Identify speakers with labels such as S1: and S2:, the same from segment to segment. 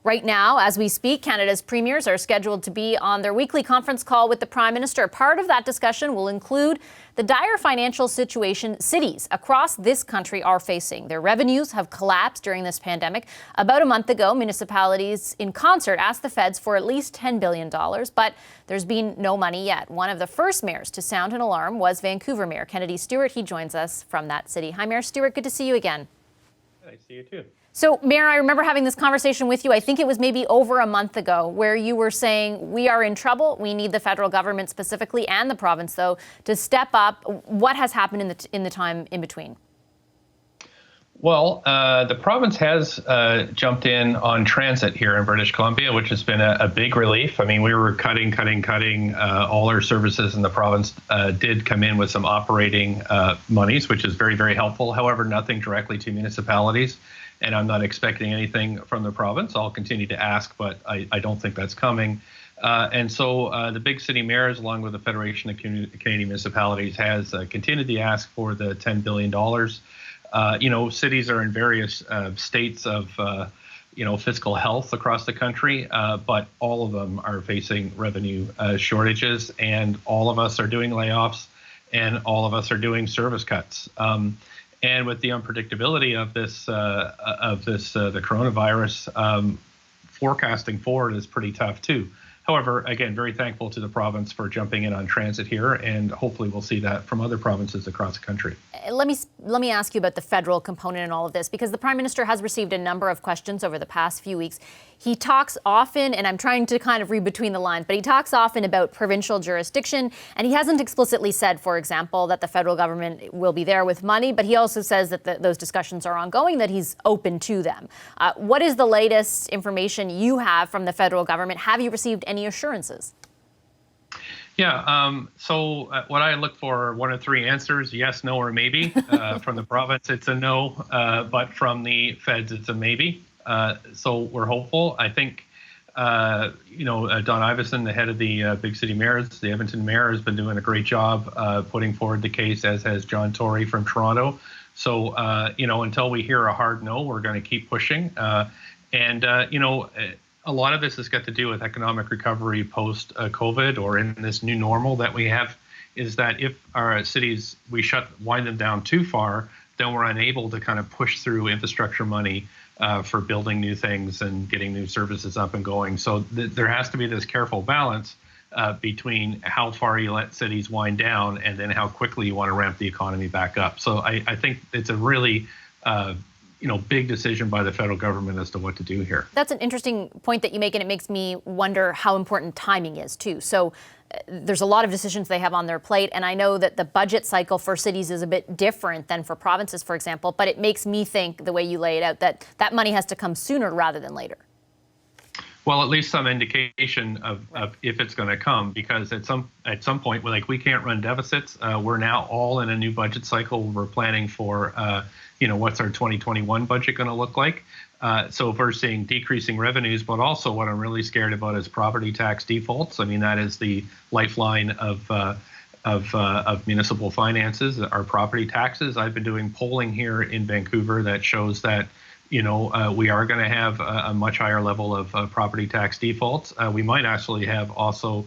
S1: Right now, as we speak, Canada's premiers are scheduled to be on their weekly conference call with the Prime Minister. Part of that discussion will include the dire financial situation cities across this country are facing. Their revenues have collapsed during this pandemic. About a month ago, municipalities in concert asked the feds for at least $10 billion, but there's been no money yet. One of the first mayors to sound an alarm was Vancouver Mayor Kennedy Stewart. He joins us from that city. Hi, Mayor Stewart. Good to see you again.
S2: I see you too.
S1: So, Mayor, I remember having this conversation with you, I think it was maybe over a month ago, where you were saying we are in trouble. We need the federal government specifically, and the province, though, to step up. What has happened in the time in between?
S2: Well, the province has jumped in on transit here in British Columbia, which has been a big relief. I mean, we were cutting. All our services in the province did come in with some operating monies, which is very, very helpful. However, nothing directly to municipalities. And I'm not expecting anything from the province. I'll continue to ask, but I don't think that's coming. And so the big city mayors, along with the Federation of Canadian Municipalities, has continued to ask for the $10 billion. Cities are in various states of, fiscal health across the country, but all of them are facing revenue shortages, and all of us are doing layoffs, and all of us are doing service cuts. And with the unpredictability of the coronavirus, forecasting forward is pretty tough too. However, again, very thankful to the province for jumping in on transit here, and hopefully we'll see that from other provinces across the country.
S1: Let me ask you about the federal component in all of this, because the Prime Minister has received a number of questions over the past few weeks. He talks often, and I'm trying to kind of read between the lines, but he talks often about provincial jurisdiction, and he hasn't explicitly said, for example, that the federal government will be there with money, but he also says that those discussions are ongoing, that he's open to them. What is the latest information you have from the federal government? Have you received any assurances?
S2: Yeah, so what I look for are one of three answers: yes, no, or maybe. From the province, it's a no, but from the feds, it's a maybe. So we're hopeful. I think, Don Iveson, the head of the Big City Mayors, the Edmonton mayor, has been doing a great job putting forward the case, as has John Tory from Toronto. So, until we hear a hard no, we're going to keep pushing. A lot of this has got to do with economic recovery post-COVID, or in this new normal that we have, is that if our cities, we wind them down too far, then we're unable to kind of push through infrastructure money for building new things and getting new services up and going. So there has to be this careful balance between how far you let cities wind down and then how quickly you want to ramp the economy back up. So I think it's a really big decision by the federal government as to what to do here.
S1: That's an interesting point that you make, and it makes me wonder how important timing is too. So there's a lot of decisions they have on their plate, and I know that the budget cycle for cities is a bit different than for provinces, for example, but it makes me think, the way you lay it out, that money has to come sooner rather than later.
S2: Well, at least some indication of if it's going to come, because at some point, we can't run deficits. We're now all in a new budget cycle. We're planning for, what's our 2021 budget going to look like? So if we're seeing decreasing revenues, but also what I'm really scared about is property tax defaults. I mean, that is the lifeline of municipal finances, our property taxes. I've been doing polling here in Vancouver that shows that we are going to have a much higher level of property tax defaults. We might actually have also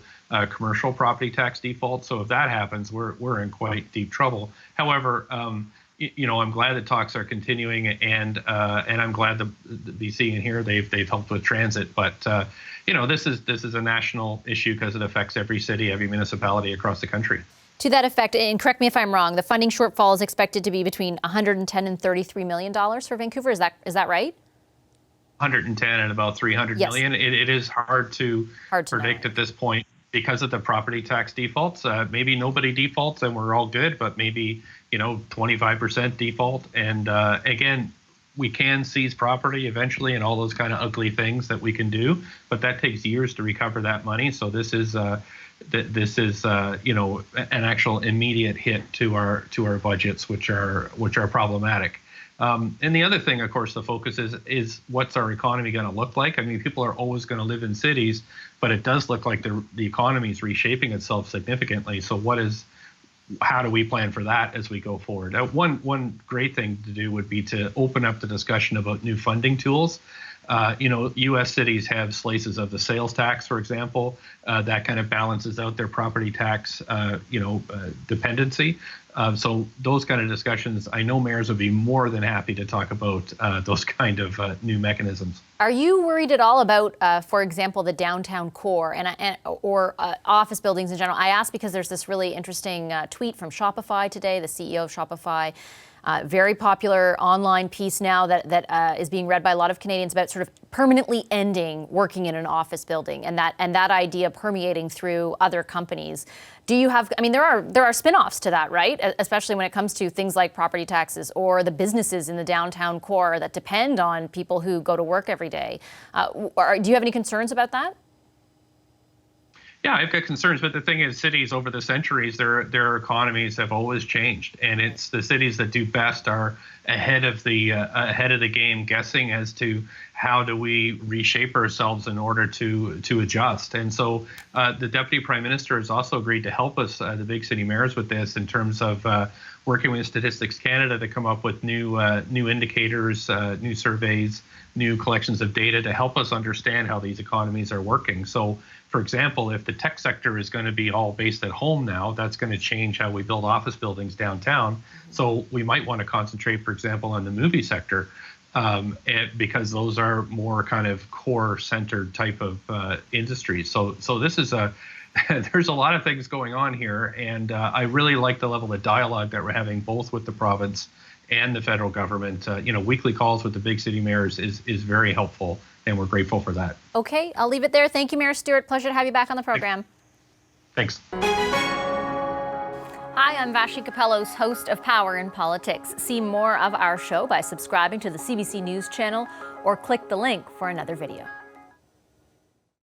S2: commercial property tax defaults. So if that happens, we're in quite deep trouble. However, I'm glad that talks are continuing, and I'm glad the BC and here they've helped with transit. But this is a national issue because it affects every city, every municipality across the country.
S1: To that effect, and correct me if I'm wrong, the funding shortfall is expected to be between $110 and $33 million for Vancouver. Is that right?
S2: 110 and about 300
S1: yes.
S2: million. It is hard to predict
S1: know.
S2: At this point because of the property tax defaults. Maybe nobody defaults and we're all good, but maybe 25% default. And again, we can seize property eventually and all those kind of ugly things that we can do, but that takes years to recover that money. So this is an actual immediate hit to our budgets, which are problematic. And the other thing, of course, the focus is what's our economy going to look like? I mean, people are always going to live in cities, but it does look like the economy is reshaping itself significantly. So how do we plan for that as we go forward? One great thing to do would be to open up the discussion about new funding tools. U.S. cities have slices of the sales tax, for example, that kind of balances out their property tax, dependency. So those kind of discussions, I know mayors would be more than happy to talk about those kind of new mechanisms.
S1: Are you worried at all about, for example, the downtown core or office buildings in general? I ask because there's this really interesting tweet from Shopify today, the CEO of Shopify. Very popular online piece now that is being read by a lot of Canadians about sort of permanently ending working in an office building, and that idea permeating through other companies. Do you have? I mean, there are spin-offs to that, right? Especially when it comes to things like property taxes or the businesses in the downtown core that depend on people who go to work every day. Do you have any concerns about that?
S2: Yeah, I've got concerns, but the thing is, cities over the centuries, their economies have always changed, and it's the cities that do best are ahead of the game, guessing as to how do we reshape ourselves in order to adjust. And so the Deputy Prime Minister has also agreed to help us, the big city mayors, with this in terms of working with Statistics Canada to come up with new indicators, new surveys, new collections of data to help us understand how these economies are working. So, for example, if the tech sector is going to be all based at home now, that's going to change how we build office buildings downtown. So we might want to concentrate, for example, on the movie sector, because those are more kind of core-centered type of industries. So this is there's a lot of things going on here, and I really like the level of dialogue that we're having both with the province and the federal government. Weekly calls with the big city mayors is very helpful, and we're grateful for that.
S1: Okay, I'll leave it there. Thank you, Mayor Stewart. Pleasure to have you back on the program.
S2: Thanks.
S1: Hi, I'm Vashi Capellos, host of Power in Politics. See more of our show by subscribing to the CBC News channel or click the link for another video.